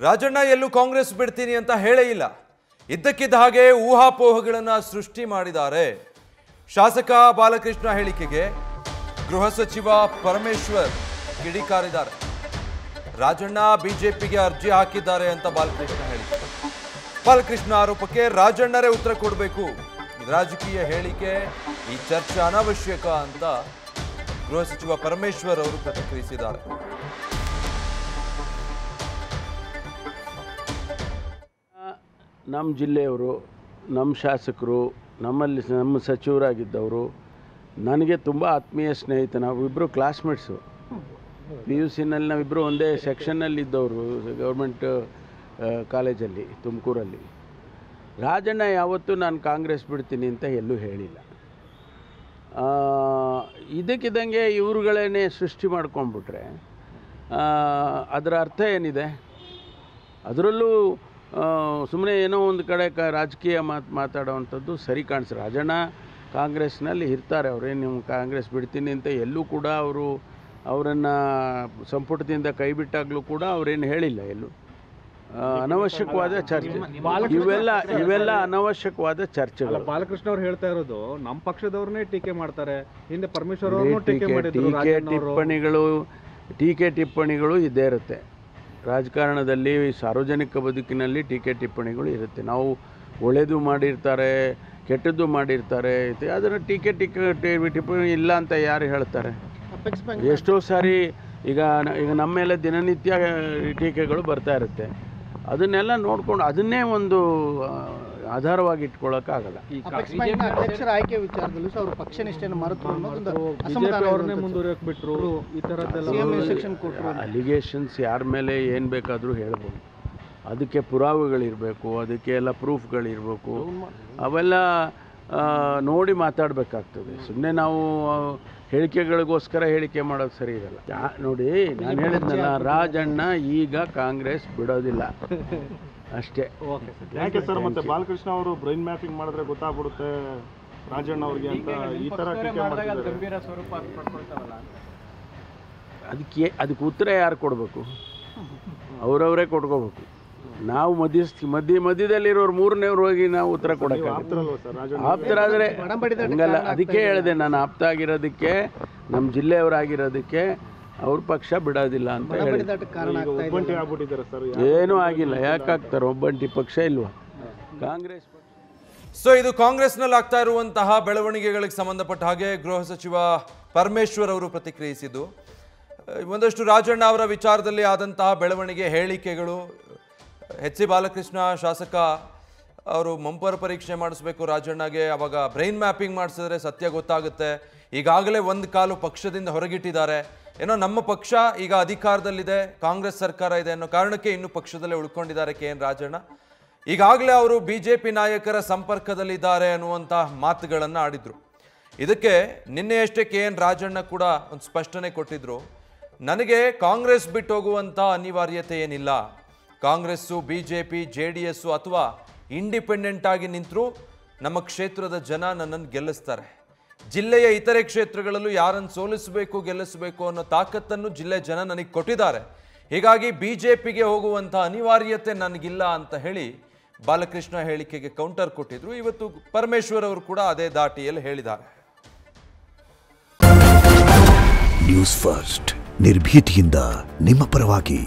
ರಾಜಣ್ಣ ಎಲ್ಲೂ ಕಾಂಗ್ರೆಸ್ ಬಿಡ್ತೀನಿ ಅಂತ ಹೇಳೇ ಇಲ್ಲ. ಇದ್ದಕ್ಕಿದ್ದ ಹಾಗೆ ಊಹಾಪೋಹಗಳನ್ನು ಸೃಷ್ಟಿ ಮಾಡಿದ್ದಾರೆ. ಶಾಸಕ ಬಾಲಕೃಷ್ಣ ಹೇಳಿಕೆಗೆ ಗೃಹ ಸಚಿವ ಪರಮೇಶ್ವರ್ ಕಿಡಿಕಾರಿದ್ದಾರೆ. ರಾಜಣ್ಣ ಬಿಜೆಪಿಗೆ ಅರ್ಜಿ ಹಾಕಿದ್ದಾರೆ ಅಂತ ಬಾಲಕೃಷ್ಣ ಹೇಳಿಕೆ. ಬಾಲಕೃಷ್ಣ ಆರೋಪಕ್ಕೆ ರಾಜಣ್ಣರೇ ಉತ್ತರ ಕೊಡಬೇಕು. ರಾಜಕೀಯ ಹೇಳಿಕೆ, ಈ ಚರ್ಚೆ ಅನಾವಶ್ಯಕ ಅಂತ ಗೃಹ ಸಚಿವ ಪರಮೇಶ್ವರ್ ಅವರು ಪ್ರತಿಕ್ರಿಯಿಸಿದ್ದಾರೆ. ನಮ್ಮ ಜಿಲ್ಲೆಯವರು, ನಮ್ಮ ಶಾಸಕರು, ನಮ್ಮ ಸಚಿವರಾಗಿದ್ದವರು ನನಗೆ ತುಂಬ ಆತ್ಮೀಯ ಸ್ನೇಹಿತ. ನಾವಿಬ್ಬರು ಕ್ಲಾಸ್ಮೇಟ್ಸು. PUCನಲ್ಲಿ ನಾವಿಬ್ಬರು ಒಂದೇ ಸೆಕ್ಷನ್ನಲ್ಲಿದ್ದವರು ಗೌರ್ಮೆಂಟ್ ಕಾಲೇಜಲ್ಲಿ ತುಮಕೂರಲ್ಲಿ. ರಾಜಣ್ಣ ಯಾವತ್ತೂ ನಾನು ಕಾಂಗ್ರೆಸ್ ಬಿಡ್ತೀನಿ ಅಂತ ಎಲ್ಲೂ ಹೇಳಿಲ್ಲ. ಇದಕ್ಕಿದ್ದಂಗೆ ಇವ್ರುಗಳೇ ಸೃಷ್ಟಿ ಮಾಡ್ಕೊಂಡ್ಬಿಟ್ರೆ ಅದರ ಅರ್ಥ ಏನಿದೆ? ಅದರಲ್ಲೂ ಸುಮ್ಮನೆ ಏನೋ ಒಂದು ಕಡೆ ರಾಜಕೀಯ ಮಾತಾಡೋವಂಥದ್ದು ಸರಿ ಕಾಣಿಸ್. ರಾಜಣ್ಣ ಕಾಂಗ್ರೆಸ್ನಲ್ಲಿ ಇರ್ತಾರೆ. ಅವರೇನು ನೀವು ಕಾಂಗ್ರೆಸ್ ಬಿಡ್ತೀನಿ ಅಂತ ಎಲ್ಲೂ ಕೂಡ ಅವರನ್ನು ಸಂಪುಟದಿಂದ ಕೈ ಬಿಟ್ಟಾಗಲೂ ಕೂಡ ಅವರೇನು ಹೇಳಿಲ್ಲ. ಎಲ್ಲೂ ಅನವಶ್ಯಕವಾದ ಚರ್ಚೆ, ಇವೆಲ್ಲ ಅನವಶ್ಯಕವಾದ ಚರ್ಚೆಗಳು. ಬಾಲಕೃಷ್ಣ ಅವ್ರು ಹೇಳ್ತಾ ಇರೋದು ನಮ್ಮ ಪಕ್ಷದವ್ರನ್ನೇ ಟೀಕೆ ಮಾಡ್ತಾರೆ. ಹಿಂದೆ ಪರಮೇಶ್ವರ್ ಟೀಕೆ ಟಿಪ್ಪಣಿಗಳು ಇದ್ದೇ ಇರುತ್ತೆ. ರಾಜಕಾರಣದಲ್ಲಿ, ಸಾರ್ವಜನಿಕ ಬದುಕಿನಲ್ಲಿ ಟೀಕೆ ಟಿಪ್ಪಣಿಗಳು ಇರುತ್ತೆ. ನಾವು ಒಳ್ಳೆಯದು ಮಾಡಿರ್ತಾರೆ, ಕೆಟ್ಟದ್ದು ಮಾಡಿರ್ತಾರೆ. ಅದನ್ನು ಟಿಪ್ಪಣಿ ಇಲ್ಲ ಅಂತ ಯಾರು ಹೇಳ್ತಾರೆ? ಎಷ್ಟೋ ಸಾರಿ ಈಗ ನಮ್ಮ ಮೇಲೆ ದಿನನಿತ್ಯ ಟೀಕೆಗಳು ಬರ್ತಾ ಇರುತ್ತೆ. ಅದನ್ನೆಲ್ಲ ನೋಡ್ಕೊಂಡು ಅದನ್ನೇ ಒಂದು ಆಧಾರವಾಗಿ ಇಟ್ಕೊಳ್ಳೋಕ್ಕಾಗಲ್ಲ. ಅಧ್ಯಕ್ಷರ ಆಯ್ಕೆ ವಿಚಾರದಲ್ಲೂ ಸಹ ಅವರು ಪಕ್ಷ ನಿಷ್ಠೆಯನ್ನು ಮುಂದುವರೆಕ್ಬಿಟ್ರು. ಈ ಥರದ್ದೆಲ್ಲ ಅಲಿಗೇಷನ್ಸ್ ಯಾರ ಮೇಲೆ ಏನು ಬೇಕಾದರೂ ಹೇಳ್ಬೋದು. ಅದಕ್ಕೆ ಪುರಾವೆಗಳಿರಬೇಕು, ಅದಕ್ಕೆ ಎಲ್ಲ ಪ್ರೂಫ್ಗಳಿರಬೇಕು. ಅವೆಲ್ಲ ನೋಡಿ ಮಾತಾಡಬೇಕಾಗ್ತದೆ. ಸುಮ್ಮನೆ ನಾವು ಹೇಳಿಕೆಗಳಿಗೋಸ್ಕರ ಹೇಳಿಕೆ ಮಾಡೋದು ಸರಿ ಇರಲ್ಲ. ನೋಡಿ, ನಾನು ಹೇಳಿದ್ನಲ್ಲ, ರಾಜಣ್ಣ ಈಗ ಕಾಂಗ್ರೆಸ್ ಬಿಡೋದಿಲ್ಲ ಅಷ್ಟೇ. ಯಾಕೆ ಸರ್ ಮತ್ತೆ ಬಾಲಕೃಷ್ಣ ಅವರು ಬ್ರೈನ್ ಮ್ಯಾಪಿಂಗ್ ಮಾಡಿದ್ರೆ ಗೊತ್ತಾಗ್ಬಿಡುತ್ತೆ ರಾಜಣ್ಣ ಅವ್ರಿಗೆ ಅಂತ ಈ ಥರ ಅದಕ್ಕೆ ಉತ್ತರ ಯಾರು ಕೊಡಬೇಕು? ಅವರವರೇ ಕೊಟ್ಕೋಬೇಕು. ನಾವು ಮಧ್ಯದಲ್ಲಿರೋರು ಮೂರನೇವ್ರು ಹೋಗಿ ನಾವು ಉತ್ತರ ಕೊಡೋಕೆ ಆಪ್ತರಾದರೆ ಹಂಗಲ್ಲ. ಅದಕ್ಕೆ ಹೇಳಿದೆ ನಾನು, ಆಪ್ತ ಆಗಿರೋದಕ್ಕೆ, ನಮ್ಮ ಜಿಲ್ಲೆಯವರಾಗಿರೋದಕ್ಕೆ ಅವ್ರ ಪಕ್ಷ ಬಿಡೋದಿಲ್ಲ ಅಂತ ಹೇಳಿ. ಏನೂ ಆಗಿಲ್ಲ. ಯಾಕಾಗ್ತಾರೆ? ಒಬ್ಬಂಟಿ ಪಕ್ಷ ಇಲ್ವಾ ಕಾಂಗ್ರೆಸ್? ಸೊ ಇದು ಕಾಂಗ್ರೆಸ್ನಲ್ಲಿ ಆಗ್ತಾ ಇರುವಂತಹ ಬೆಳವಣಿಗೆಗಳಿಗೆ ಸಂಬಂಧಪಟ್ಟ ಹಾಗೆ ಗೃಹ ಸಚಿವ ಪರಮೇಶ್ವರ್ ಅವರು ಪ್ರತಿಕ್ರಿಯಿಸಿದ್ದು. ಒಂದಷ್ಟು ರಾಜಣ್ಣ ಅವರ ವಿಚಾರದಲ್ಲಿ ಆದಂತಹ ಬೆಳವಣಿಗೆ, ಹೇಳಿಕೆಗಳು, HC ಬಾಲಕೃಷ್ಣ ಶಾಸಕ ಅವರು ಮಂಪರ್ ಪರೀಕ್ಷೆ ಮಾಡಿಸ್ಬೇಕು ರಾಜಣ್ಣಗೆ, ಅವಾಗ ಬ್ರೈನ್ ಮ್ಯಾಪಿಂಗ್ ಮಾಡಿಸಿದ್ರೆ ಸತ್ಯ ಗೊತ್ತಾಗುತ್ತೆ. ಈಗಾಗಲೇ ಒಂದು ಕಾಲು ಪಕ್ಷದಿಂದ ಹೊರಗಿಟ್ಟಿದ್ದಾರೆ. ಏನೋ ನಮ್ಮ ಪಕ್ಷ ಈಗ ಅಧಿಕಾರದಲ್ಲಿದೆ, ಕಾಂಗ್ರೆಸ್ ಸರ್ಕಾರ ಇದೆ ಅನ್ನೋ ಕಾರಣಕ್ಕೆ ಇನ್ನೂ ಪಕ್ಷದಲ್ಲೇ ಉಳ್ಕೊಂಡಿದ್ದಾರೆ KN ರಾಜಣ್ಣ. ಈಗಾಗಲೇ ಅವರು BJP ನಾಯಕರ ಸಂಪರ್ಕದಲ್ಲಿದ್ದಾರೆ ಅನ್ನುವಂಥ ಮಾತುಗಳನ್ನು ಆಡಿದ್ರು. ಇದಕ್ಕೆ ನಿನ್ನೆಯಷ್ಟೇ KN ರಾಜಣ್ಣ ಕೂಡ ಒಂದು ಸ್ಪಷ್ಟನೆ ಕೊಟ್ಟಿದ್ರು. ನನಗೆ ಕಾಂಗ್ರೆಸ್ ಬಿಟ್ಟು ಹೋಗುವಂಥ ಅನಿವಾರ್ಯತೆ ಏನಿಲ್ಲ. ಕಾಂಗ್ರೆಸ್ಸು, BJP, JDS ಅಥವಾ ಇಂಡಿಪೆಂಡೆಂಟ್ ಆಗಿ ನಿಂತರೂ ನಮ್ಮ ಕ್ಷೇತ್ರದ ಜನ ನನ್ನನ್ನು ಗೆಲ್ಲಿಸ್ತಾರೆ. ಜಿಲ್ಲೆಯ ಇತರೆ ಕ್ಷೇತ್ರಗಳಲ್ಲೂ ಯಾರನ್ನು ಸೋಲಿಸಬೇಕು, ಗೆಲ್ಲಿಸಬೇಕು ಅನ್ನೋ ತಾಕತ್ತನ್ನು ಜಿಲ್ಲೆ ಜನ ನನಗೆ ಕೊಟ್ಟಿದ್ದಾರೆ. ಹೀಗಾಗಿ BJPಗೆ ಹೋಗುವಂಥ ಅನಿವಾರ್ಯತೆ ನನಗಿಲ್ಲ ಅಂತ ಹೇಳಿ ಬಾಲಕೃಷ್ಣ ಹೇಳಿಕೆಗೆ ಕೌಂಟರ್ ಕೊಟ್ಟಿದ್ರು. ಇವತ್ತು ಪರಮೇಶ್ವರ್ ಅವರು ಕೂಡ ಅದೇ ದಾಟಿಯಲ್ಲಿ ಹೇಳಿದ್ದಾರೆ. ನ್ಯೂಸ್ ಫಸ್ಟ್, ನಿರ್ಭೀತಿಯಿಂದ ನಿಮ್ಮ ಪರವಾಗಿ.